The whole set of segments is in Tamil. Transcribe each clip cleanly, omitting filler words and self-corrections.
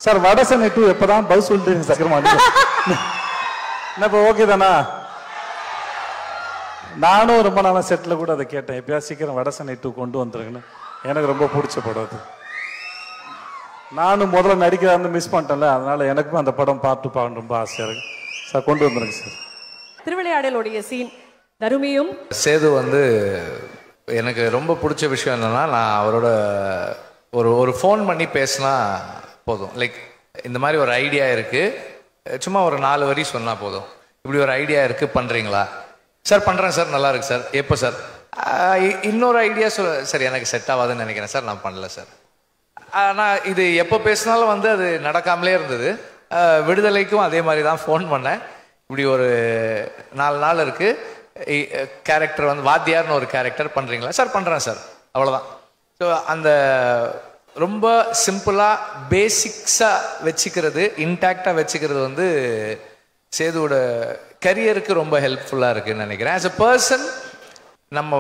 சார் வடசனை 2 எப்பதான் பதில் சொல்லிட்டு சக்கரமா என்ன இப்போ ஓகே தானா? நானும் ரொம்ப நாளாக செட்டில் கூட அதை கேட்டேன், எப்பயா சீக்கிரம் வடசனை 2 கொண்டு வந்துருங்கன்னு. எனக்கு ரொம்ப பிடிச்ச படம் அது. நானும் முதல்ல நடிக்கிறான்னு மிஸ் பண்ணிட்டேன்ல, அதனால எனக்கும் அந்த படம் பார்த்து பார்க்க ரொம்ப ஆசையாக இருக்கு சார். கொண்டு வந்துருங்க சார். திருவிளையாடலுடைய சீன் தருமியும் சேது வந்து எனக்கு ரொம்ப பிடிச்ச விஷயம் என்னன்னா, நான் அவரோட ஒரு ஃபோன் பண்ணி பேசினா போதும். லைக் இந்த மாதிரி ஒரு ஐடியா இருக்குது, சும்மா ஒரு 4 வரி சொன்னால் போதும். இப்படி ஒரு ஐடியா இருக்குது, பண்ணுறீங்களா சார்? பண்ணுறேன் சார், நல்லா இருக்கு சார். எப்போ சார்? இன்னொரு ஐடியா சார், எனக்கு செட் ஆகாதுன்னு நினைக்கிறேன் சார், நான் பண்ணல சார். நான் இது எப்போ பேசினாலும் வந்து அது நடக்காமலே இருந்தது. விடுதலைக்கும் அதே மாதிரி தான் ஃபோன் பண்ணேன். இப்படி ஒரு 4 நாள் இருக்குது, கேரக்டர் வந்து வாத்தியார்னு ஒரு கேரக்டர் பண்ணுறீங்களா சார்? பண்ணுறேன் சார், அவ்வளோதான். ஸோ அந்த ரொம்ப சிம்பிளாக பேசிக்ஸாக வச்சுக்கிறது, இன்டாக்டாக வச்சுக்கிறது வந்து சேதுவோட கரியருக்கு ரொம்ப ஹெல்ப்ஃபுல்லாக இருக்குதுன்னு நினைக்கிறேன். ஆஸ் எ பர்சன் நம்ம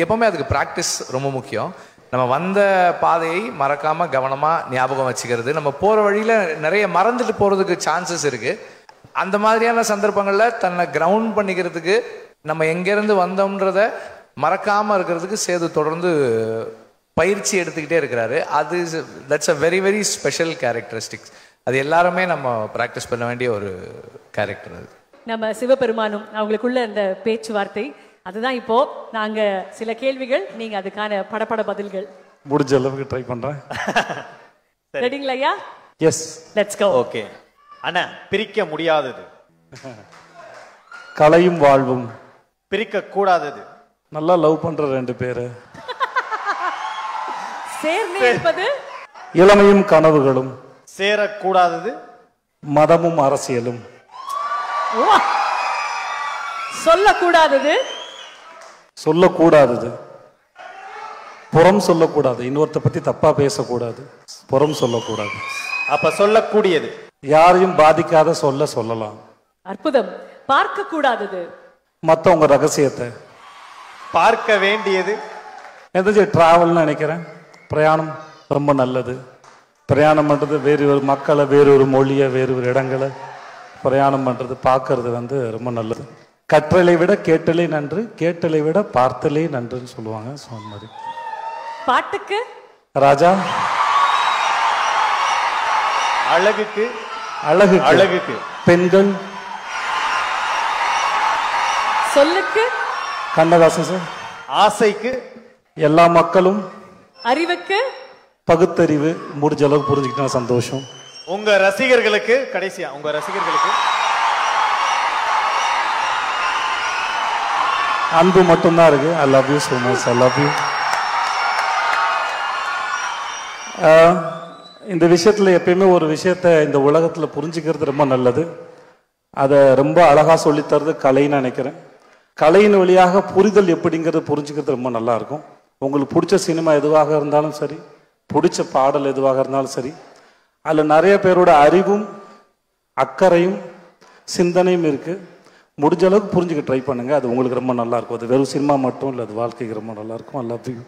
எப்போவுமே அதுக்கு ப்ராக்டிஸ் ரொம்ப முக்கியம். நம்ம வந்த பாதையை மறக்காமல் கவனமாக ஞாபகம் வச்சுக்கிறது. நம்ம போகிற வழியில் நிறைய மறந்துட்டு போகிறதுக்கு சான்சஸ் இருக்குது. அந்த மாதிரியான சந்தர்ப்பங்களில் தன்னை கிரவுண்ட் பண்ணிக்கிறதுக்கு, நம்ம எங்கேருந்து வந்தோம்ன்றத மறக்காமல் இருக்கிறதுக்கு சேது தொடர்ந்து பயிற்சி எடுத்துக்கிட்டே இருக்கிறாரு. அது that's a very very special characteristics. அது எல்லாருமே நம்ம ப்ராக்டிஸ் பண்ண வேண்டிய ஒரு கேரக்டர். அது நம்ம சிவபெருமானும் அவங்களுக்குள்ள அந்த பேச்சுவார்த்தை, அதுதான் இப்போ நாங்க சில கேள்விகள், நீங்க அதுக்கான படப்பட பதில்கள் முடிஞ்ச அளவுக்கு ட்ரை பண்றேன். ரெடிங்களா ஐயா? Yes, let's go. ஓகே அண்ணா, பிரிக்க முடியாதது? கலையும் வாழ்வும். பிரிக்க கூடாதது? நல்லா லவ் பண்ற 2 பேரு. சேர்ந்து இருப்பது? இளமையும் கனவுகளும். சேரக்கூடாதது? மதமும் அரசியலும். சொல்லக்கூடாதது? சொல்லக்கூடாதது. புறம் சொல்லக்கூடாது, இன்னொருத்த பத்தி தப்பா பேசக்கூடாது, புறம் சொல்லக்கூடாது. அப்ப சொல்லக்கூடியது? யாரையும் பாதிக்காத சொல்லலாம். அற்புதம். பார்க்க கூடாதது? மற்றவங்க ரகசியத்தை. பார்க்க வேண்டியது? எதாச்சும் டிராவல்னு நினைக்கிறேன். பிரயாணம் ரொம்ப நல்லது. பிரயாணம் பண்ணுறது, வேறு ஒரு மக்களை, வேறு ஒரு மொழியை, வேறு ஒரு இடங்களை பிரயாணம் பண்ணுறது, பார்க்கறது வந்து ரொம்ப நல்லது. கற்றலை விட கேட்டலே நன்று, கேட்டலை விட பார்த்தலே நன்றுன்னு சொல்லுவாங்க. ஸோ அந்த மாதிரி. பாட்டுக்கு? ராஜா. அழகுக்கு? அழகுக்கு பெண்கள். சொல்லுக்கு? கண்ணதாசன் சார். ஆசைக்கு? எல்லா மக்களும். அறிவுக்கு? பகுத்தறிவு. முடிஞ்ச அளவுக்கு புரிஞ்சுக்கிட்டா சந்தோஷம். உங்க ரசிகர்களுக்கு? கடைசியா உங்க ரசிகர்களுக்கு? அன்பு மட்டும்தான் இருக்கு. I love you so much. I love you. இந்த விஷயத்தில் எப்பயுமே ஒரு விஷயத்தை இந்த உலகத்தில் புரிஞ்சுக்கிறது ரொம்ப நல்லது. அதை ரொம்ப அழகாக சொல்லித்தரது கலைன்னு நினைக்கிறேன். கலையின் வழியாக புரிதல் எப்படிங்கிறது புரிஞ்சுக்கிறது ரொம்ப நல்லா இருக்கும். உங்களுக்கு பிடிச்ச சினிமா எதுவாக இருந்தாலும் சரி, பிடிச்ச பாடல் எதுவாக இருந்தாலும் சரி, அதில் நிறைய பேரோட அறிவும் அக்கறையும் சிந்தனையும் இருக்குது. முடிஞ்ச அளவுக்கு புரிஞ்சுக்க ட்ரை பண்ணுங்கள். அது உங்களுக்கு ரொம்ப நல்லாயிருக்கும். அது வெறும் சினிமா மட்டும் இல்லை, அது வாழ்க்கைக்கு ரொம்ப நல்லாயிருக்கும். I love you.